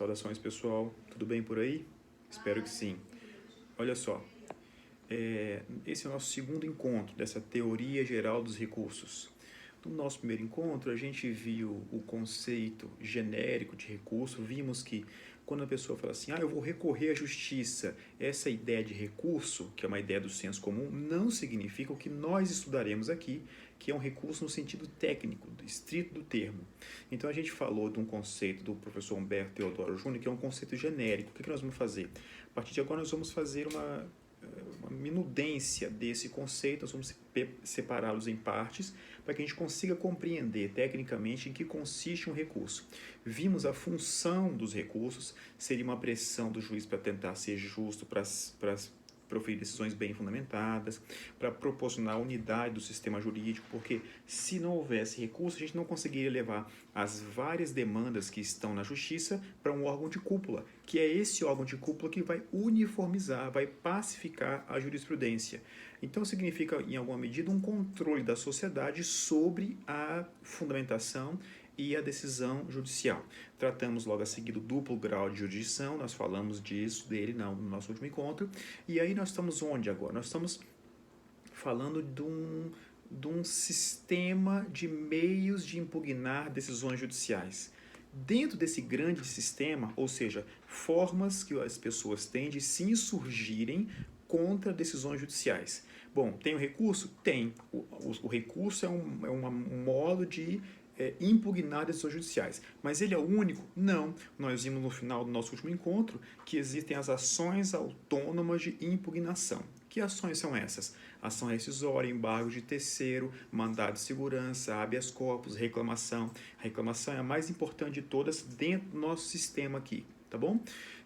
Saudações, pessoal. Tudo bem por aí? Espero que sim. Olha só, esse é o nosso segundo encontro dessa teoria geral dos recursos. No nosso primeiro encontro, a gente viu o conceito genérico de recurso, vimos que quando a pessoa fala assim, eu vou recorrer à justiça, essa ideia de recurso, que é uma ideia do senso comum, não significa o que nós estudaremos aqui, que é um recurso no sentido técnico, estrito do termo. Então a gente falou de um conceito do professor Humberto Teodoro Júnior, que é um conceito genérico. O que nós vamos fazer? A partir de agora nós vamos fazer uma minudência desse conceito, nós vamos separá-los em partes para que a gente consiga compreender tecnicamente em que consiste um recurso. Vimos a função dos recursos, seria uma pressão do juiz para tentar ser justo, para proferir decisões bem fundamentadas, para proporcionar a unidade do sistema jurídico, porque se não houvesse recurso, a gente não conseguiria levar as várias demandas que estão na justiça para um órgão de cúpula, que é esse órgão de cúpula que vai uniformizar, vai pacificar a jurisprudência. Então significa, em alguma medida, um controle da sociedade sobre a fundamentação e a decisão judicial. Tratamos logo a seguir do duplo grau de jurisdição, nós falamos dele no nosso último encontro, e aí nós estamos onde agora? Nós estamos falando de um sistema de meios de impugnar decisões judiciais. Dentro desse grande sistema, ou seja, formas que as pessoas têm de se insurgirem contra decisões judiciais. Bom, tem o recurso? Tem. O recurso é um modo de impugnar decisões judiciais. Mas ele é o único? Não. Nós vimos no final do nosso último encontro que existem as ações autônomas de impugnação. Que ações são essas? Ação rescisória, embargo de terceiro, mandado de segurança, habeas corpus, reclamação. A reclamação é a mais importante de todas dentro do nosso sistema aqui, tá bom?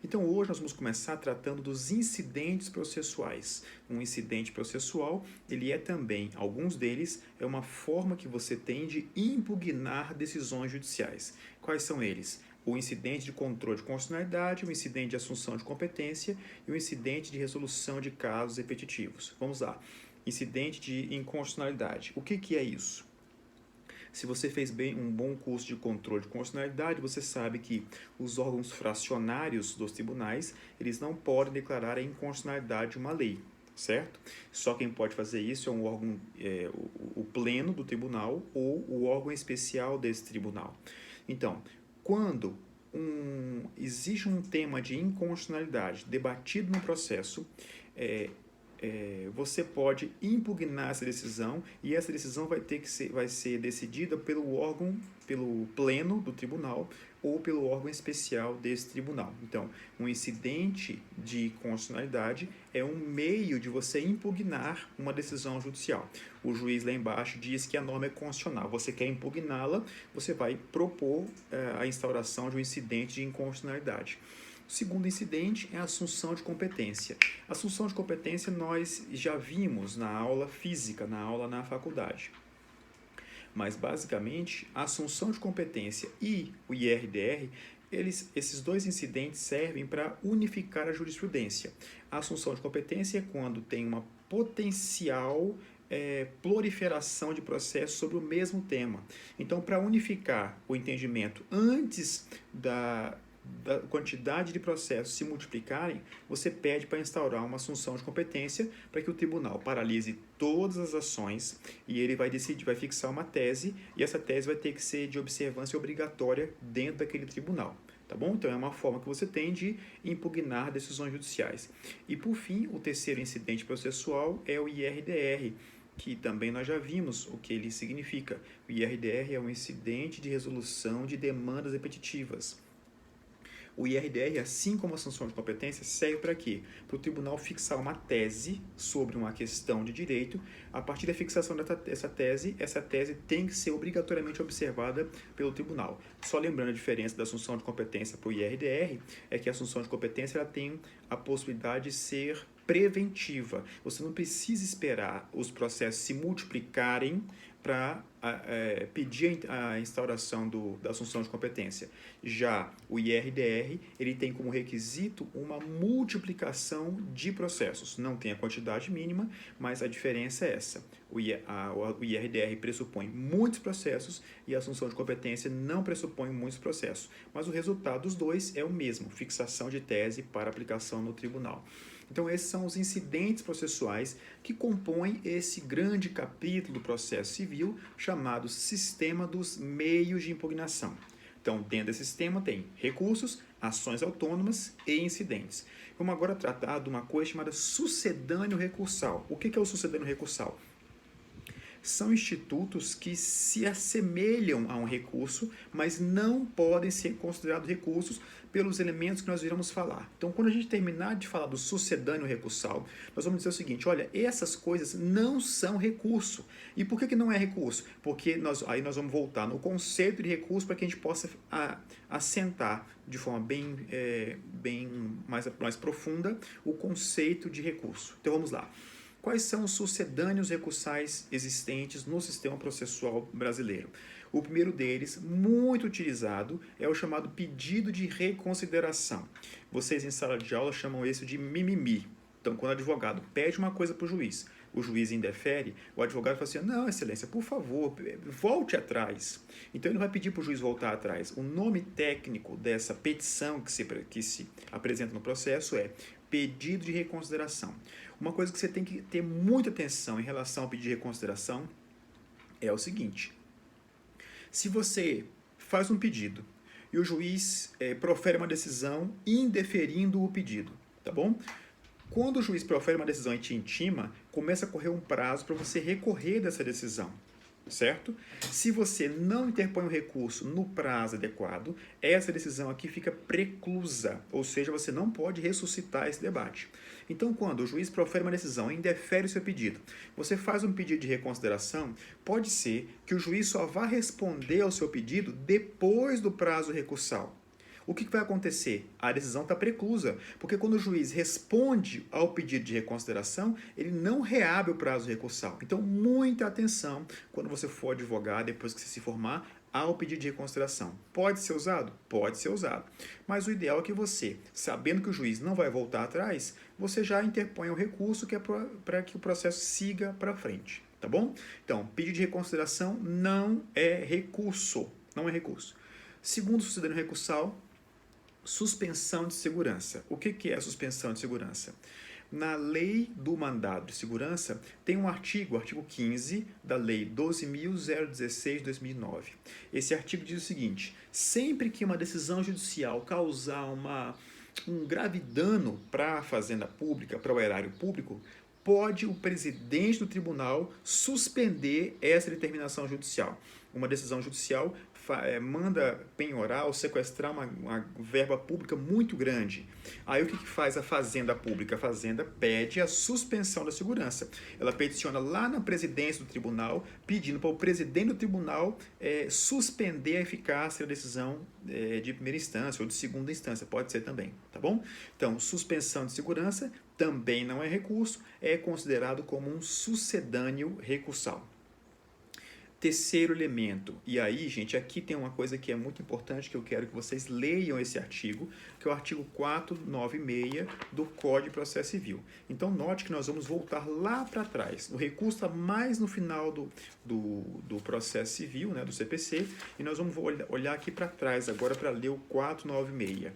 Então hoje nós vamos começar tratando dos incidentes processuais. Um incidente processual, ele é também, alguns deles, é uma forma que você tem de impugnar decisões judiciais. Quais são eles? O incidente de controle de constitucionalidade, o incidente de assunção de competência e o incidente de resolução de casos repetitivos. Vamos lá. Incidente de inconstitucionalidade. O que é isso? Se você fez um bom curso de controle de constitucionalidade, você sabe que os órgãos fracionários dos tribunais, eles não podem declarar a inconstitucionalidade de uma lei, certo? Só quem pode fazer isso é um órgão, o pleno do tribunal ou o órgão especial desse tribunal. Então, quando existe um tema de inconstitucionalidade debatido no processo, você pode impugnar essa decisão e essa decisão vai ser decidida pelo órgão, pelo pleno do tribunal ou pelo órgão especial desse tribunal. Então, um incidente de constitucionalidade é um meio de você impugnar uma decisão judicial. O juiz lá embaixo diz que a norma é constitucional. Você quer impugná-la, você vai propor a instauração de um incidente de inconstitucionalidade. O segundo incidente é a assunção de competência. A assunção de competência nós já vimos na aula física, na aula na faculdade. Mas, basicamente, a assunção de competência e o IRDR, esses dois incidentes servem para unificar a jurisprudência. A assunção de competência é quando tem uma potencial proliferação de processos sobre o mesmo tema. Então, para unificar o entendimento antes da quantidade de processos se multiplicarem, você pede para instaurar uma assunção de competência para que o tribunal paralise todas as ações e ele vai fixar uma tese e essa tese vai ter que ser de observância obrigatória dentro daquele tribunal. Tá bom? Então é uma forma que você tem de impugnar decisões judiciais. E por fim, o terceiro incidente processual é o IRDR, que também nós já vimos o que ele significa. O IRDR é um incidente de resolução de demandas repetitivas. O IRDR, assim como a sanção de competência, serve para quê? Para o tribunal fixar uma tese sobre uma questão de direito. A partir da fixação dessa tese, essa tese tem que ser obrigatoriamente observada pelo tribunal. Só lembrando a diferença da assunção de competência para o IRDR, é que a assunção de competência ela tem a possibilidade de ser preventiva. Você não precisa esperar os processos se multiplicarem para pedir a instauração da assunção de competência. Já o IRDR, ele tem como requisito uma multiplicação de processos. Não tem a quantidade mínima, mas a diferença é essa. O IRDR pressupõe muitos processos e a assunção de competência não pressupõe muitos processos. Mas o resultado dos dois é o mesmo, fixação de tese para aplicação no tribunal. Então, esses são os incidentes processuais que compõem esse grande capítulo do processo civil chamado Sistema dos Meios de Impugnação. Então, dentro desse sistema tem recursos, ações autônomas e incidentes. Vamos agora tratar de uma coisa chamada sucedâneo recursal. O que é o sucedâneo recursal? São institutos que se assemelham a um recurso, mas não podem ser considerados recursos pelos elementos que nós iremos falar. Então, quando a gente terminar de falar do sucedâneo recursal, nós vamos dizer o seguinte, olha, essas coisas não são recurso. E por que não é recurso? Porque aí nós vamos voltar no conceito de recurso para que a gente possa assentar de forma bem mais profunda o conceito de recurso. Então, vamos lá. Quais são os sucedâneos recursais existentes no sistema processual brasileiro? O primeiro deles, muito utilizado, é o chamado pedido de reconsideração. Vocês em sala de aula chamam isso de mimimi. Então, quando o advogado pede uma coisa para o juiz indefere, o advogado fala assim, não, excelência, por favor, volte atrás. Então, ele vai pedir para o juiz voltar atrás. O nome técnico dessa petição que se apresenta no processo é pedido de reconsideração. Uma coisa que você tem que ter muita atenção em relação ao pedido de reconsideração é o seguinte. Se você faz um pedido e o juiz profere uma decisão indeferindo o pedido, tá bom? Quando o juiz profere uma decisão e te intima, começa a correr um prazo para você recorrer dessa decisão, certo? Se você não interpõe um recurso no prazo adequado, essa decisão aqui fica preclusa, ou seja, você não pode ressuscitar esse debate. Então, quando o juiz profere uma decisão e indefere o seu pedido, você faz um pedido de reconsideração, pode ser que o juiz só vá responder ao seu pedido depois do prazo recursal. O que vai acontecer? A decisão está preclusa, porque quando o juiz responde ao pedido de reconsideração, ele não reabre o prazo recursal. Então, muita atenção quando você for advogar, depois que você se formar, ao pedido de reconsideração. Pode ser usado? Pode ser usado. Mas o ideal é que você, sabendo que o juiz não vai voltar atrás, você já interponha o recurso que é para que o processo siga para frente. Tá bom? Então, pedido de reconsideração não é recurso. Não é recurso. Segundo o sucedâneo recursal, suspensão de segurança. O que é a suspensão de segurança? Na lei do mandado de segurança, tem um artigo, o artigo 15 da lei 12.016 de 2009. Esse artigo diz o seguinte, sempre que uma decisão judicial causar um grave dano para a fazenda pública, para o erário público, pode o presidente do tribunal suspender essa determinação judicial. Uma decisão judicial manda penhorar ou sequestrar uma verba pública muito grande. Aí o que faz a Fazenda Pública? A Fazenda pede a suspensão da segurança. Ela peticiona lá na presidência do tribunal, pedindo para o presidente do tribunal suspender a eficácia da decisão de primeira instância ou de segunda instância, pode ser também, tá bom? Então, suspensão de segurança também não é recurso, é considerado como um sucedâneo recursal. Terceiro elemento, e aí, gente, aqui tem uma coisa que é muito importante, que eu quero que vocês leiam esse artigo, que é o artigo 496 do Código de Processo Civil. Então, note que nós vamos voltar lá para trás. O recurso está mais no final do processo civil, né, do CPC, e nós vamos olhar aqui para trás agora para ler o 496.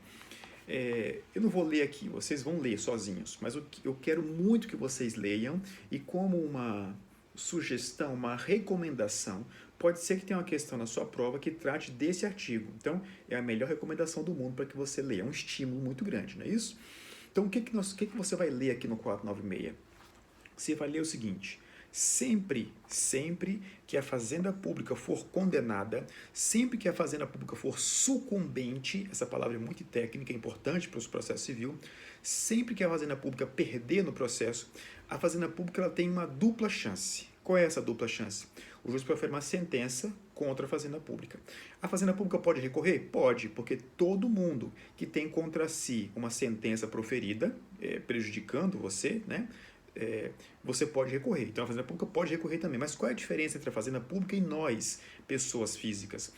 Eu não vou ler aqui, vocês vão ler sozinhos, mas eu quero muito que vocês leiam, e como uma sugestão, uma recomendação, pode ser que tenha uma questão na sua prova que trate desse artigo. Então, é a melhor recomendação do mundo para que você leia. É um estímulo muito grande, não é isso? Então, o que você vai ler aqui no 496? Você vai ler o seguinte: sempre que a fazenda pública for condenada, sempre que a fazenda pública for sucumbente, essa palavra é muito técnica, é importante para o processo civil, sempre que a fazenda pública perder no processo, a fazenda pública ela tem uma dupla chance. Qual é essa dupla chance? O juiz profere uma sentença contra a fazenda pública. A fazenda pública pode recorrer? Pode, porque todo mundo que tem contra si uma sentença proferida, prejudicando você, né, você pode recorrer. Então a Fazenda Pública pode recorrer também. Mas qual é a diferença entre a Fazenda Pública e nós, pessoas físicas?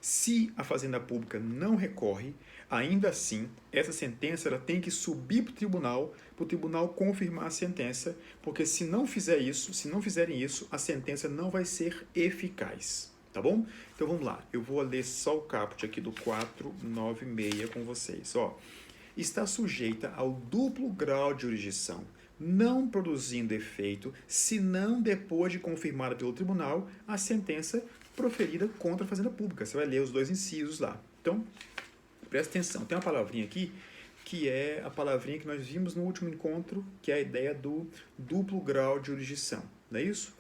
Se a Fazenda Pública não recorre, ainda assim, essa sentença ela tem que subir para o tribunal confirmar a sentença, porque se não fizer isso, se não fizerem isso, a sentença não vai ser eficaz. Tá bom? Então vamos lá. Eu vou ler só o caput aqui do 496 com vocês. Ó, está sujeita ao duplo grau de jurisdição, não produzindo efeito, senão depois de confirmada pelo tribunal a sentença proferida contra a Fazenda Pública. Você vai ler os dois incisos lá. Então, presta atenção. Tem uma palavrinha aqui que é a palavrinha que nós vimos no último encontro, que é a ideia do duplo grau de jurisdição. Não é isso?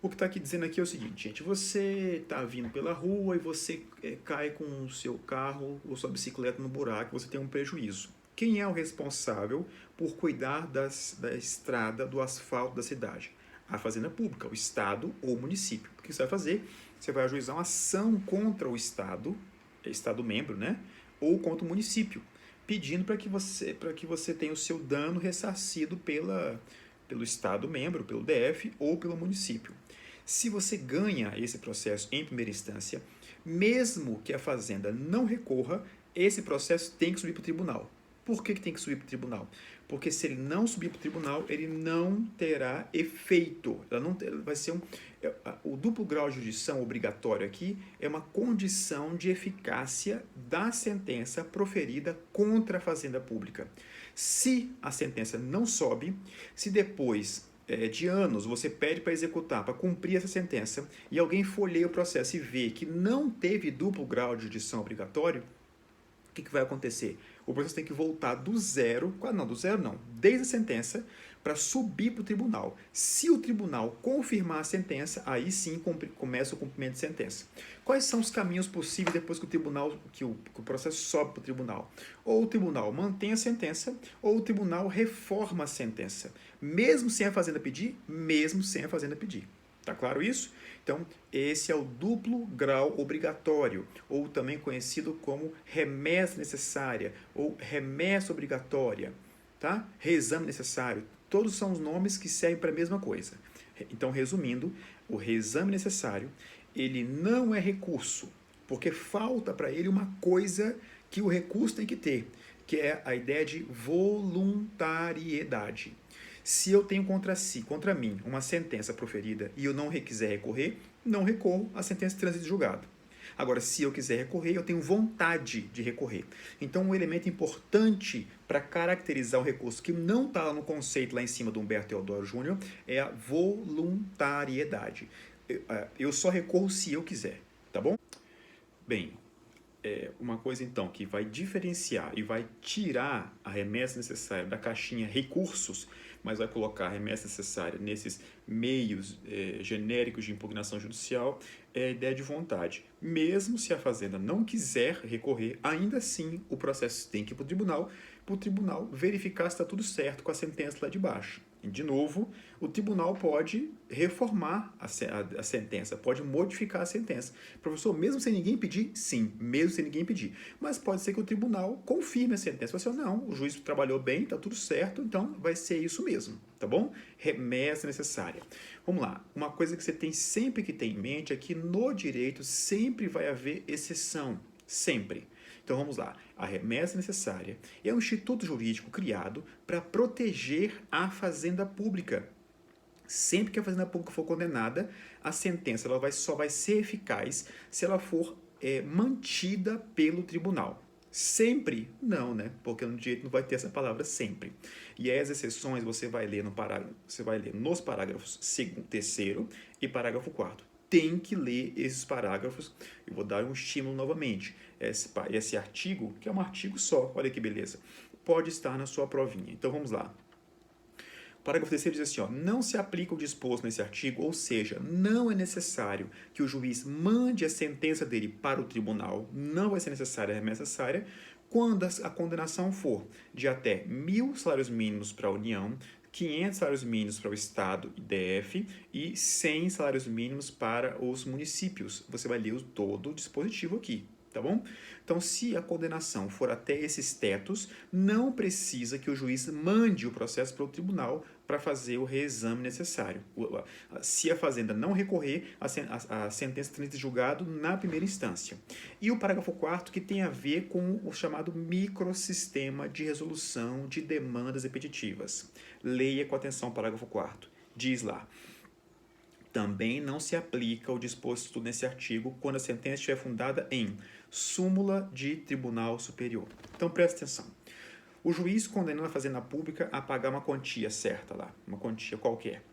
O que está aqui dizendo aqui é o seguinte, gente. Você está vindo pela rua e você cai com o seu carro ou sua bicicleta no buraco, você tem um prejuízo. Quem é o responsável por cuidar da estrada, do asfalto da cidade? A Fazenda Pública, o Estado ou o município. O que você vai fazer? Você vai ajuizar uma ação contra o Estado membro, né? Ou contra o município, pedindo para que você tenha o seu dano ressarcido pelo Estado membro, pelo DF ou pelo município. Se você ganha esse processo em primeira instância, mesmo que a Fazenda não recorra, esse processo tem que subir para o tribunal. Por que tem que subir para o tribunal? Porque se ele não subir para o tribunal, ele não terá efeito. Vai ser o duplo grau de jurisdição obrigatório aqui é uma condição de eficácia da sentença proferida contra a Fazenda Pública. Se a sentença não sobe, se depois de anos você pede para executar, para cumprir essa sentença, e alguém folheia o processo e vê que não teve duplo grau de jurisdição obrigatório, o que vai acontecer? O processo tem que voltar do zero, desde a sentença, para subir para o tribunal. Se o tribunal confirmar a sentença, aí sim começa o cumprimento de sentença. Quais são os caminhos possíveis depois que o processo sobe para o tribunal? Ou o tribunal mantém a sentença, ou o tribunal reforma a sentença. Mesmo sem a Fazenda pedir, mesmo sem a Fazenda pedir. Tá claro isso? Então, esse é o duplo grau obrigatório, ou também conhecido como remessa necessária, ou remessa obrigatória, tá? Reexame necessário. Todos são os nomes que servem para a mesma coisa. Então, resumindo, o reexame necessário, ele não é recurso, porque falta para ele uma coisa que o recurso tem que ter, que é a ideia de voluntariedade. Se eu tenho contra mim uma sentença proferida e eu não quiser recorrer, não recorro, a sentença transita de julgado. Agora, se eu quiser recorrer, eu tenho vontade de recorrer. Então, um elemento importante para caracterizar o recurso, que não está lá no conceito lá em cima do Humberto Teodoro Júnior, é a voluntariedade. Eu só recorro se eu quiser, tá bom? Bem, uma coisa então que vai diferenciar e vai tirar a remessa necessária da caixinha recursos, mas vai colocar a remessa necessária nesses meios genéricos de impugnação judicial, é a ideia de vontade. Mesmo se a Fazenda não quiser recorrer, ainda assim o processo tem que ir para o tribunal verificar se está tudo certo com a sentença lá de baixo. E, de novo, o tribunal pode reformar a sentença, pode modificar a sentença. Professor, mesmo sem ninguém pedir? Sim, mesmo sem ninguém pedir. Mas pode ser que o tribunal confirme a sentença. Você não, o juiz trabalhou bem, está tudo certo, então vai ser isso mesmo, tá bom? Remessa necessária. Vamos lá, uma coisa que você tem sempre que ter em mente é que no direito sempre vai haver exceção, sempre. Então vamos lá, a remessa necessária é um instituto jurídico criado para proteger a Fazenda Pública. Sempre que a Fazenda Pública for condenada, a sentença só vai ser eficaz se ela for mantida pelo tribunal. Sempre? Não, né? Porque no direito não vai ter essa palavra sempre. E aí as exceções você vai ler nos parágrafos 3º e parágrafo 4º. Tem que ler esses parágrafos. Eu vou dar um estímulo novamente. Esse artigo, que é um artigo só, olha que beleza, pode estar na sua provinha. Então vamos lá. O parágrafo 3º diz assim, não se aplica o disposto nesse artigo, ou seja, não é necessário que o juiz mande a sentença dele para o tribunal, não vai ser necessária a remessa necessária, quando a condenação for de até 1.000 salários mínimos para a União, 500 salários mínimos para o Estado e DF e 100 salários mínimos para os municípios. Você vai ler todo o dispositivo aqui, tá bom? Então, se a condenação for até esses tetos, não precisa que o juiz mande o processo para o tribunal para fazer o reexame necessário. Se a fazenda não recorrer, a sentença transita julgado na primeira instância. E o parágrafo 4º, que tem a ver com o chamado microsistema de resolução de demandas repetitivas. Leia com atenção o parágrafo 4º. Diz lá: também não se aplica o disposto nesse artigo quando a sentença estiver fundada em súmula de tribunal superior. Então, presta atenção. O juiz condenando a fazenda pública a pagar uma quantia certa lá, uma quantia qualquer.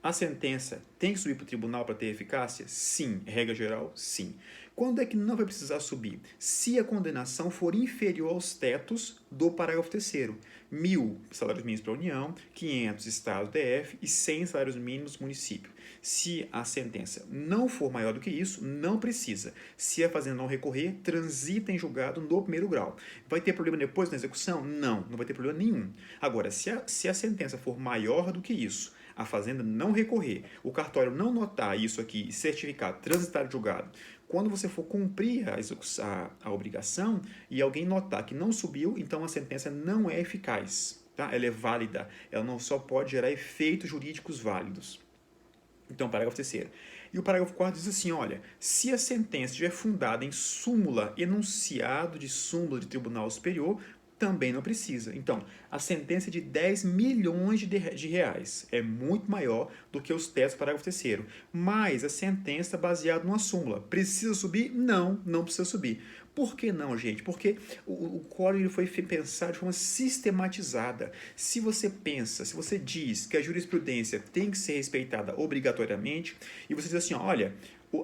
A sentença tem que subir para o tribunal para ter eficácia? Sim. Regra geral? Sim. Quando é que não vai precisar subir? Se a condenação for inferior aos tetos do parágrafo 3º. 1.000 salários mínimos para a União, 500 Estado, DF e 100 salários mínimos município. Se a sentença não for maior do que isso, não precisa. Se a fazenda não recorrer, transita em julgado no primeiro grau. Vai ter problema depois na execução? Não, não vai ter problema nenhum. Agora, se a sentença for maior do que isso, a fazenda não recorrer, o cartório não notar isso aqui e certificar, transitar de julgado, quando você for cumprir a obrigação e alguém notar que não subiu, então a sentença não é eficaz. Tá? Ela é válida, ela não só pode gerar efeitos jurídicos válidos. Então, parágrafo 3º. E o parágrafo 4º diz assim, olha, se a sentença estiver fundada em súmula, enunciado de súmula de tribunal superior, também não precisa. Então, a sentença é de 10 milhões de reais é muito maior do que os tetos do parágrafo 3º. Mas a sentença é baseada numa súmula. Precisa subir? Não, não precisa subir. Por que não, gente? Porque o código foi pensado de forma sistematizada. Se você diz que a jurisprudência tem que ser respeitada obrigatoriamente, e você diz assim, olha,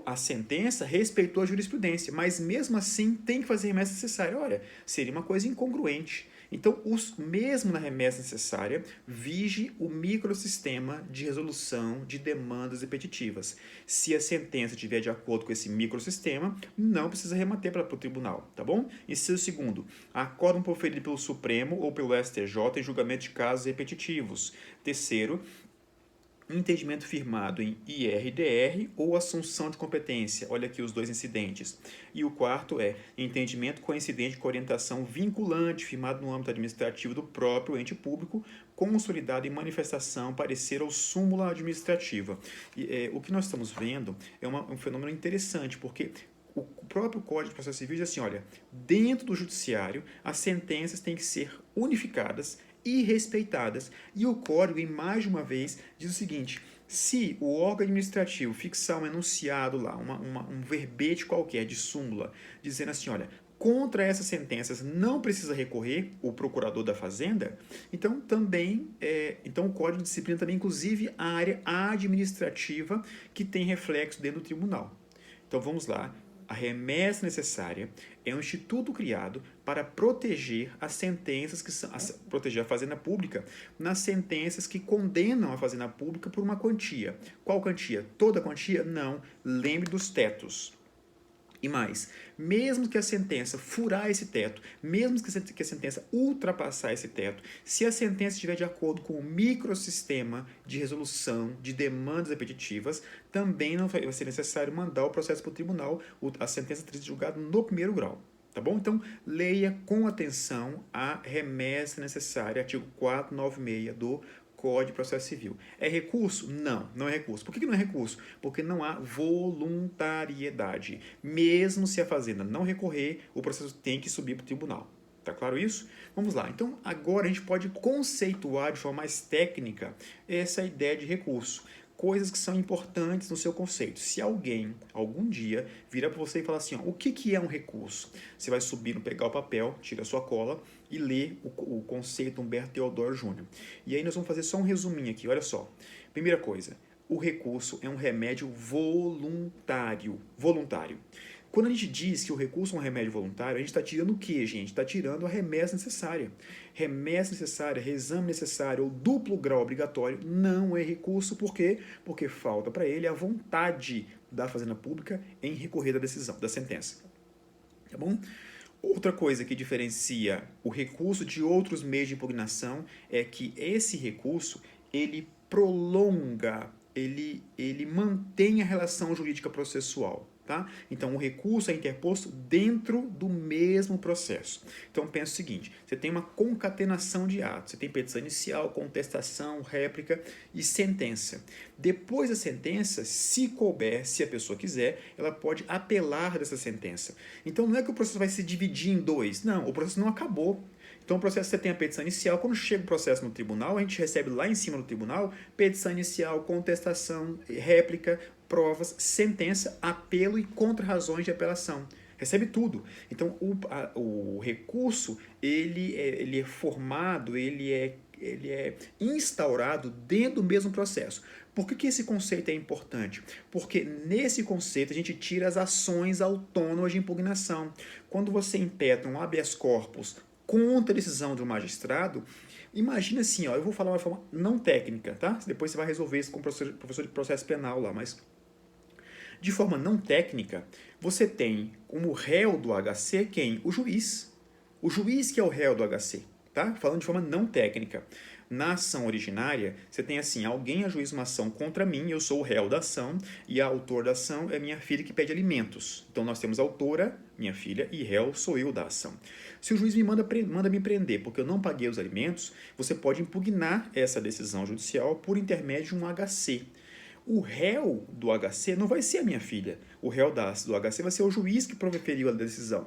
a sentença respeitou a jurisprudência, mas mesmo assim tem que fazer remessa necessária. Olha, seria uma coisa incongruente. Então, mesmo na remessa necessária, vige o microsistema de resolução de demandas repetitivas. Se a sentença estiver de acordo com esse microsistema, não precisa remeter para o tribunal, tá bom? Inciso 2º, acórdão proferido pelo Supremo ou pelo STJ em julgamento de casos repetitivos. 3º, entendimento firmado em IRDR ou assunção de competência. Olha aqui os dois incidentes. E o 4º é entendimento coincidente com orientação vinculante, firmado no âmbito administrativo do próprio ente público, consolidado em manifestação, parecer ou súmula administrativa. O que nós estamos vendo é um fenômeno interessante, porque o próprio Código de Processo Civil diz assim, olha, dentro do judiciário, as sentenças têm que ser unificadas e respeitadas. E o código, em mais de uma vez, diz o seguinte, se o órgão administrativo fixar um enunciado lá, um verbete qualquer de súmula, dizendo assim, olha, contra essas sentenças não precisa recorrer o procurador da Fazenda, então o Código de Disciplina também, inclusive, a área administrativa que tem reflexo dentro do tribunal. Então vamos lá. A remessa necessária é um instituto criado para proteger as sentenças proteger a fazenda pública nas sentenças que condenam a fazenda pública por uma quantia. Qual quantia? Toda a quantia? Não. Lembre dos tetos. E mais, mesmo que a sentença furar esse teto, mesmo que a sentença ultrapassar esse teto, se a sentença estiver de acordo com o microsistema de resolução de demandas repetitivas, também não vai ser necessário mandar o processo para o tribunal, a sentença tem que ser julgada no primeiro grau. Tá bom? Então, leia com atenção a remessa necessária, artigo 496 do Código de Processo Civil. É recurso? Não, não é recurso. Por que não é recurso? Porque não há voluntariedade. Mesmo se a fazenda não recorrer, o processo tem que subir para o tribunal. Tá claro isso? Vamos lá. Então, agora a gente pode conceituar de forma mais técnica essa ideia de recurso. Coisas que são importantes no seu conceito. Se alguém, algum dia, virar para você e falar assim, ó, o que é um recurso? Você vai subir, pegar o papel, tira a sua cola e ler o conceito Humberto Teodoro Júnior. E aí nós vamos fazer só um resuminho aqui, olha só. Primeira coisa, o recurso é um remédio voluntário. Quando a gente diz que o recurso é um remédio voluntário, a gente está tirando o quê, gente? Está tirando a remessa necessária. Remessa necessária, reexame necessário ou duplo grau obrigatório não é recurso. Por quê? Porque falta para ele a vontade da Fazenda Pública em recorrer da decisão, da sentença. Tá bom? Outra coisa que diferencia o recurso de outros meios de impugnação é que esse recurso, ele prolonga, ele mantém a relação jurídica processual. Tá? Então, o recurso é interposto dentro do mesmo processo. Então, pensa o seguinte, você tem uma concatenação de atos. Você tem petição inicial, contestação, réplica e sentença. Depois da sentença, se couber, se a pessoa quiser, ela pode apelar dessa sentença. Então, não é que o processo vai se dividir em dois. Não, o processo não acabou. Então, o processo, você tem a petição inicial. Quando chega o processo no tribunal, a gente recebe lá em cima do tribunal petição inicial, contestação, réplica, provas, sentença, apelo e contra-razões de apelação. Recebe tudo. Então, o recurso, ele é formado, ele é instaurado dentro do mesmo processo. Por que esse conceito é importante? Porque nesse conceito a gente tira as ações autônomas de impugnação. Quando você impetra um habeas corpus contra a decisão de um magistrado, imagina assim, ó, eu vou falar uma forma não técnica, tá? Depois você vai resolver isso com o professor de processo penal lá, mas de forma não técnica, você tem como réu do HC quem? O juiz. O juiz que é o réu do HC, tá? Falando de forma não técnica. Na ação originária, você tem assim, alguém ajuiza uma ação contra mim, eu sou o réu da ação, e a autor da ação é minha filha que pede alimentos. Então nós temos autora, minha filha, e réu sou eu da ação. Se o juiz me manda me prender porque eu não paguei os alimentos, você pode impugnar essa decisão judicial por intermédio de um HC. O réu do HC não vai ser a minha filha. O réu do HC vai ser o juiz que proferiu a decisão.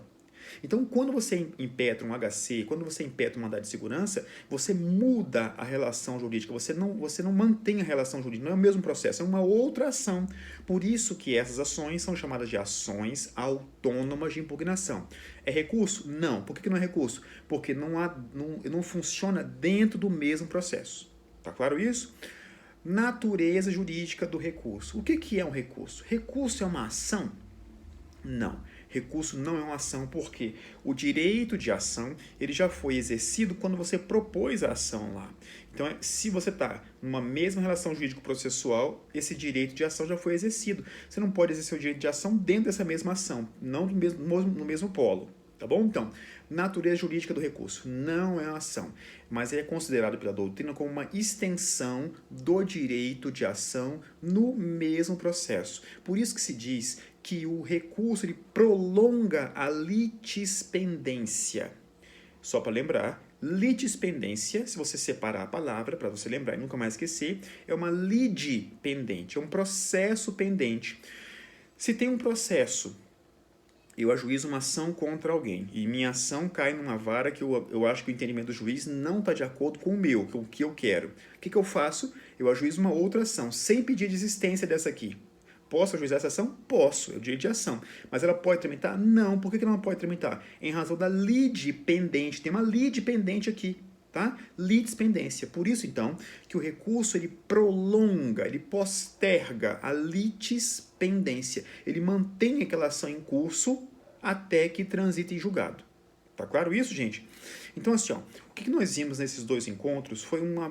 Então, quando você impetra um HC, quando você impetra um mandado de segurança, você muda a relação jurídica, você não mantém a relação jurídica, não é o mesmo processo, é uma outra ação. Por isso que essas ações são chamadas de ações autônomas de impugnação. É recurso? Não. Por que não é recurso? Porque não funciona dentro do mesmo processo. Tá claro isso? Natureza jurídica do recurso. O que é um recurso? Recurso é uma ação? Não. Recurso não é uma ação porque o direito de ação ele já foi exercido quando você propôs a ação lá. Então, se você está numa mesma relação jurídico-processual, esse direito de ação já foi exercido. Você não pode exercer o direito de ação dentro dessa mesma ação, não no mesmo polo. Tá bom? Então, natureza jurídica do recurso não é uma ação, mas é considerado pela doutrina como uma extensão do direito de ação no mesmo processo. Por isso que se diz que o recurso ele prolonga a litispendência. Só para lembrar, litispendência, se você separar a palavra, para você lembrar e nunca mais esquecer, é uma lide pendente, é um processo pendente. Se tem um processo, eu ajuizo uma ação contra alguém e minha ação cai numa vara que eu acho que o entendimento do juiz não está de acordo com o meu, com o que eu quero. O que eu faço? Eu ajuizo uma outra ação, sem pedir desistência dessa aqui. Posso ajuizar essa ação? Posso, é o direito de ação. Mas ela pode tramitar? Não. Por que ela não pode tramitar? Em razão da lide pendente. Tem uma lide pendente aqui. Tá? Litispendência. Por isso, então, que o recurso ele prolonga, ele posterga a litispendência. Ele mantém aquela ação em curso até que transite em julgado. Tá claro isso, gente? Então, assim, ó, o que nós vimos nesses dois encontros foi uma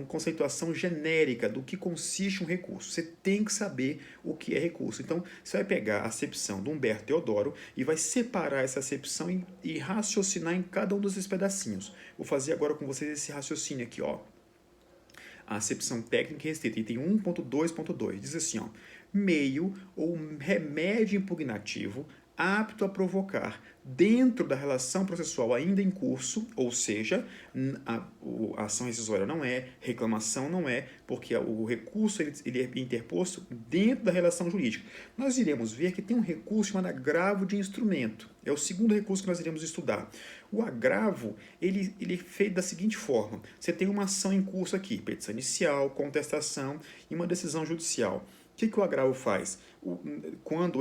conceituação genérica do que consiste um recurso. Você tem que saber o que é recurso. Então, você vai pegar a acepção do Humberto Teodoro e vai separar essa acepção e raciocinar em cada um desses pedacinhos. Vou fazer agora com vocês esse raciocínio aqui, ó. A acepção técnica e restrita, item 1.2.2, diz assim, ó, meio ou remédio impugnativo apto a provocar, dentro da relação processual ainda em curso, ou seja, a ação rescisória não é, reclamação não é, porque o recurso ele é interposto dentro da relação jurídica. Nós iremos ver que tem um recurso chamado agravo de instrumento. É o segundo recurso que nós iremos estudar. O agravo, ele é feito da seguinte forma. Você tem uma ação em curso aqui, petição inicial, contestação e uma decisão judicial. O que o agravo faz? Quando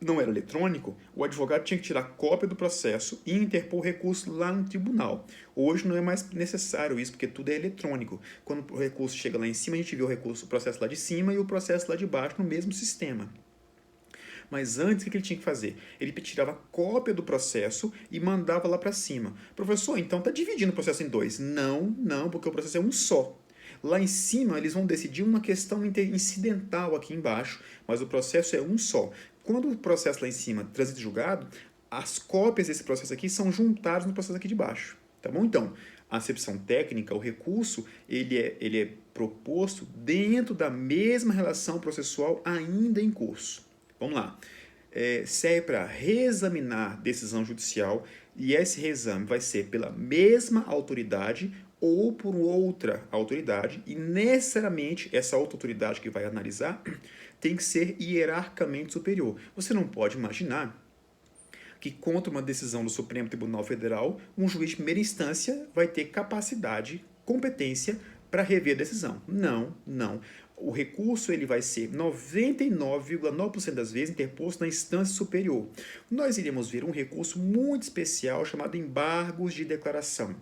não era eletrônico, o advogado tinha que tirar cópia do processo e interpor o recurso lá no tribunal. Hoje não é mais necessário isso, porque tudo é eletrônico. Quando o recurso chega lá em cima, a gente vê o processo lá de cima e o processo lá de baixo no mesmo sistema. Mas antes, o que ele tinha que fazer? Ele tirava cópia do processo e mandava lá para cima. Professor, então está dividindo o processo em dois. Não, porque o processo é um só. Lá em cima, eles vão decidir uma questão incidental aqui embaixo, mas o processo é um só. Quando o processo lá em cima transita julgado, as cópias desse processo aqui são juntadas no processo aqui de baixo. Tá bom? Então, a acepção técnica, o recurso, ele é proposto dentro da mesma relação processual ainda em curso. Vamos lá. Serve para reexaminar decisão judicial e esse reexame vai ser pela mesma autoridade ou por outra autoridade e necessariamente essa outra autoridade que vai analisar tem que ser hierarquicamente superior. Você não pode imaginar que contra uma decisão do Supremo Tribunal Federal, um juiz de primeira instância vai ter capacidade, competência para rever a decisão. Não, não. O recurso ele vai ser 99,9% das vezes interposto na instância superior. Nós iremos ver um recurso muito especial chamado embargos de declaração.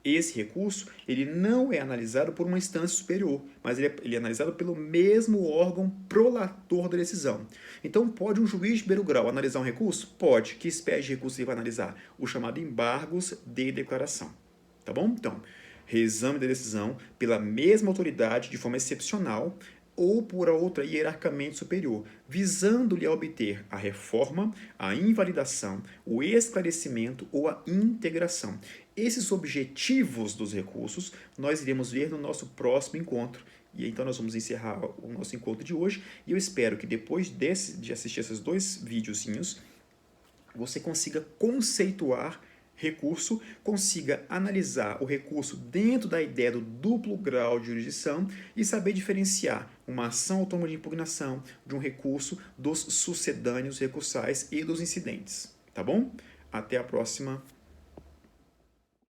Esse recurso ele não é analisado por uma instância superior, mas ele é analisado pelo mesmo órgão prolator da decisão. Então, pode um juiz de primeiro grau analisar um recurso? Pode. Que espécie de recurso ele vai analisar? O chamado embargos de declaração. Tá bom? Então, reexame da decisão pela mesma autoridade de forma excepcional ou por outra hierarquicamente superior, visando-lhe a obter a reforma, a invalidação, o esclarecimento ou a integração. Esses objetivos dos recursos nós iremos ver no nosso próximo encontro. E então nós vamos encerrar o nosso encontro de hoje e eu espero que depois de assistir esses 2 videozinhos, você consiga conceituar recurso, consiga analisar o recurso dentro da ideia do duplo grau de jurisdição e saber diferenciar uma ação autônoma de impugnação de um recurso dos sucedâneos recursais e dos incidentes. Tá bom? Até a próxima.